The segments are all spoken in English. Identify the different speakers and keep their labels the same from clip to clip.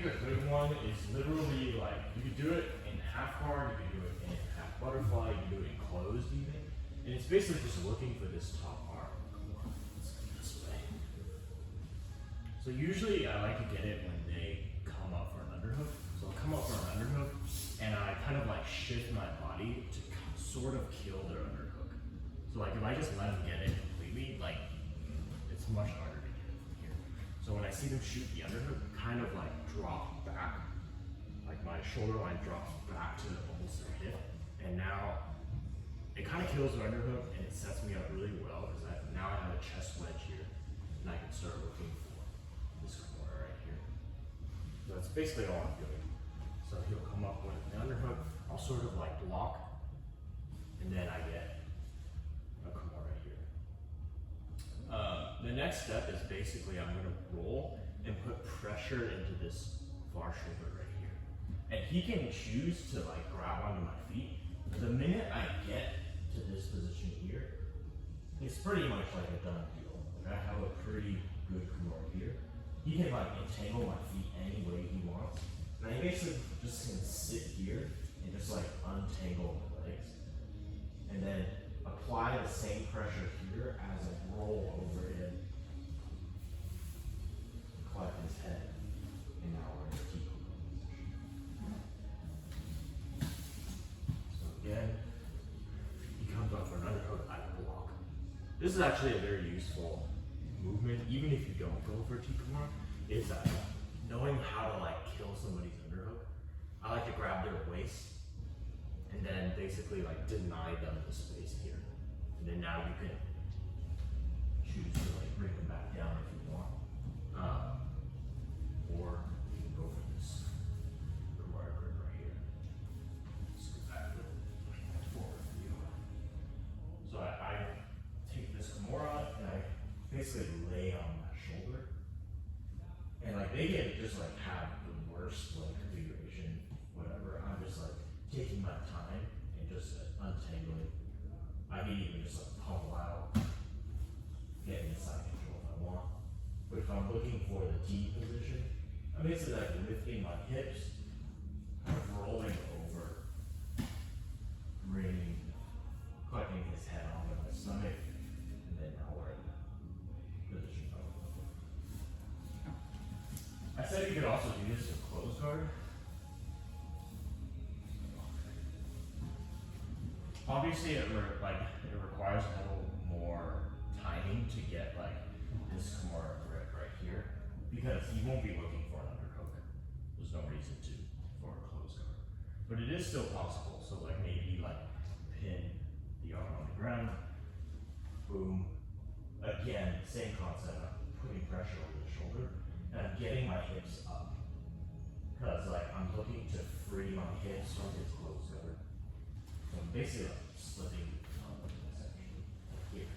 Speaker 1: think a good one is literally like, you could do it in half guard, you could do it in half butterfly, you can do it in closed even. And it's basically just looking for this top arm. Let's go this way. So usually I like to get it when they come up for an underhook. So I'll come up for an underhook and I kind of like shift my body to sort of kill their underhook. So like if I just let them get it completely, like it's much harder to get it from here. So when I see them shoot the underhook, kind of like drop back, like my shoulder line drops back to almost their hip. And now it kind of kills the underhook and it sets me up really well because now I have a chest wedge here and I can start looking for this corner right here. So that's basically all I'm doing. So he'll come up with the underhook, I'll sort of like block, and then I get a Kimura right here. The next step is basically I'm going to roll and put pressure into this far shoulder right here. And he can choose to like grab onto my feet. But the minute I get to this position here, it's pretty much like a done deal. Like I have a pretty good Kimura here. He can like entangle my feet any way he wants. And I basically just can sit here and just like untangle my legs. And then apply the same pressure here as I roll over him. Collect his head. And now we're in a T position. So again, he comes up for an underhook, I block. This is actually a very useful movement, even if you don't go for Kimura, is knowing how to like kill somebody's underhook. I like to grab their waist and then basically like deny them the space here. And then now you can choose to like bring them back down if you want. Or you can go for this Kimura grip right here. Scoot back a little forward for you. So I take this Kimura and I basically lay on my shoulder. And like they can just like have the worst like configuration, whatever. I'm just like taking my time and just untangling. I can even just like pummel out, get inside control if I want. But if I'm looking for the T position, I'm basically like lifting my hips, kind of rolling over, bringing, collecting his head onto my stomach, and then now we're in position. I said you could also do this in closed guard. Obviously, it requires a little more timing to get like this Kimura grip right here because he won't be looking for an underhook. There's no reason to for a closed guard, but it is still possible. So like maybe like pin the arm on the ground, boom. Again, same concept. I'm putting pressure over the shoulder. And I'm getting my hips up because like I'm looking to free my hips from his closed guard. So I'm basically like slipping essentially here.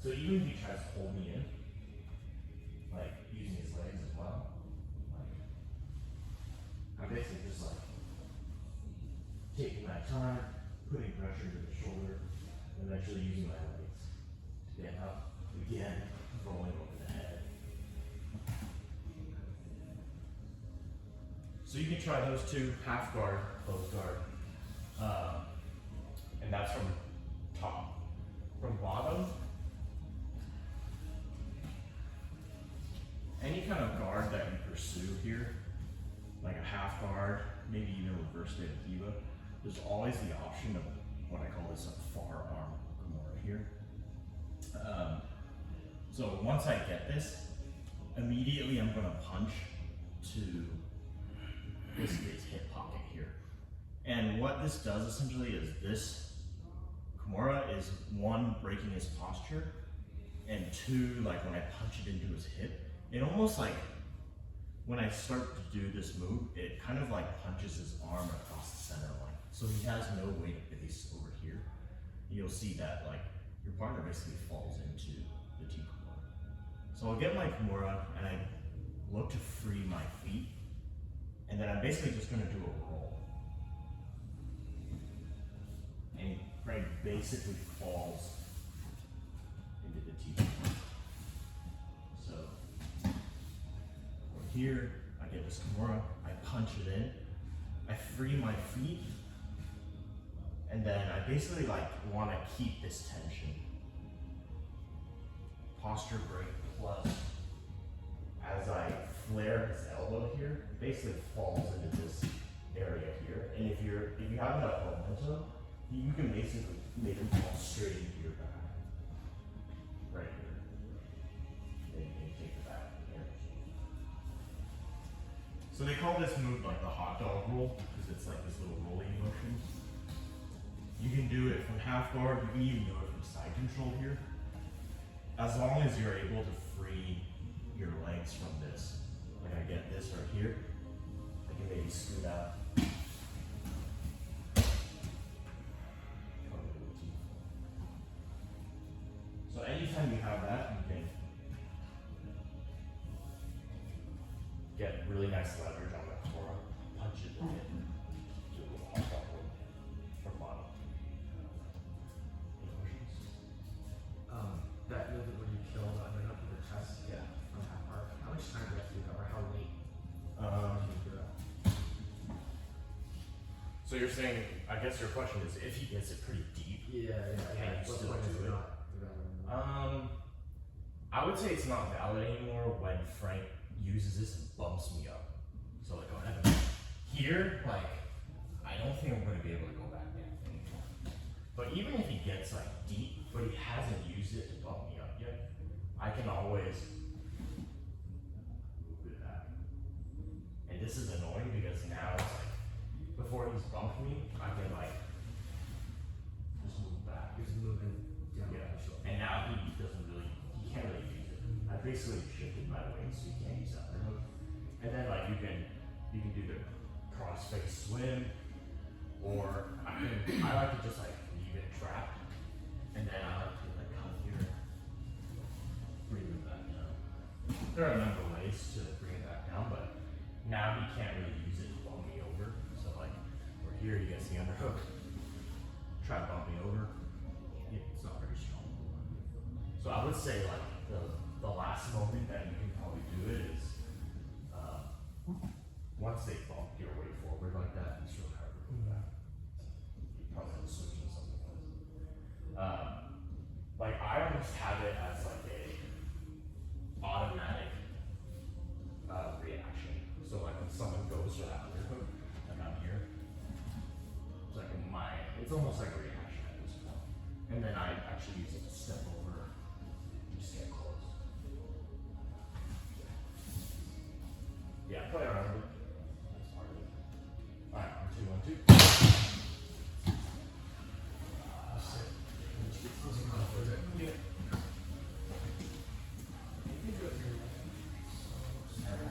Speaker 1: So even if he tries to hold me in, like using his legs as well, like I'm basically just like taking my time, putting pressure to the shoulder, and eventually using my legs to get up again, rolling over the head. So you can try those two, half guard, closed guard. And that's from top. From bottom, any kind of guard that you pursue here, like a half guard, maybe even reverse state of diva, there's always the option of what I call this a far arm Kimura here. So once I get this, immediately I'm gonna punch to this hip pocket here. And what this does essentially is this Kimura is one, breaking his posture, and two, like when I punch it into his hip, it almost like, when I start to do this move, it kind of like punches his arm across the center line. So he has no weight of base over here. You'll see that like your partner basically falls into the T Kimura. So I'll get my Kimura and I look to free my feet. And then I'm basically just gonna do a roll. And Frank basically falls into the T. So from here, I get this Kimura, I punch it in, I free my feet, and then I basically like want to keep this tension. Posture break plus, as I flare his elbow here, it basically falls into this area here. And if you have enough momentum, you can basically make him fall straight into your back. Right here. Then you can take the back here. So they call this move like the hot dog roll, because it's like this little rolling motion. You can do it from half guard, you can even do it from side control here. As long as you're able to free your legs from this. Like I get this right here, I can maybe scoot out. So anytime you have that, you can get really nice leverage on the core, punch it in, do a little hot dog roll from bottom. Any questions?
Speaker 2: That movement when you kill the underhook of the chest,
Speaker 1: Yeah.
Speaker 2: from half arc, how much time do you have to do that, or how late can you do that?
Speaker 1: So you're saying, I guess your question is if he gets it pretty deep,
Speaker 2: Yeah.
Speaker 1: can you
Speaker 2: What's
Speaker 1: still
Speaker 2: the point
Speaker 1: do
Speaker 2: is
Speaker 1: it?
Speaker 2: not developing?
Speaker 1: I would say it's not valid anymore when Frank uses this and bumps me up. So like on heaven. Here, like, I don't think I'm gonna be able to go back down anymore. But even if he gets like deep, but he hasn't used it to bump me up yet, I can always move it back. And this is annoying because now it's like, before he's bumped me, I can like, just move back.
Speaker 2: You're just moving down
Speaker 1: Yeah,
Speaker 2: the shoulder.
Speaker 1: and now he can't really use it. I basically shifted my weight so he can't use that underhook. And then like you can do the cross-face swim, or I like to just like leave it trapped, and then I like to like come here, bring it back down. There are a number of ways to bring it back down, but now he can't really use it to bump me over. So like, we're here, you guys see underhook, try to bump me over. It's not very strong. So I would say like the last moment that you can probably do it is once they bump your way forward like that, it's really hard to go back. You probably have to switch to something else. Like I almost have it as like a automatic reaction. So like when someone goes for that underhook, like I'm here, it's like it's almost like a reaction at this point. And then I actually use it to step over and just get close. Yeah, play around.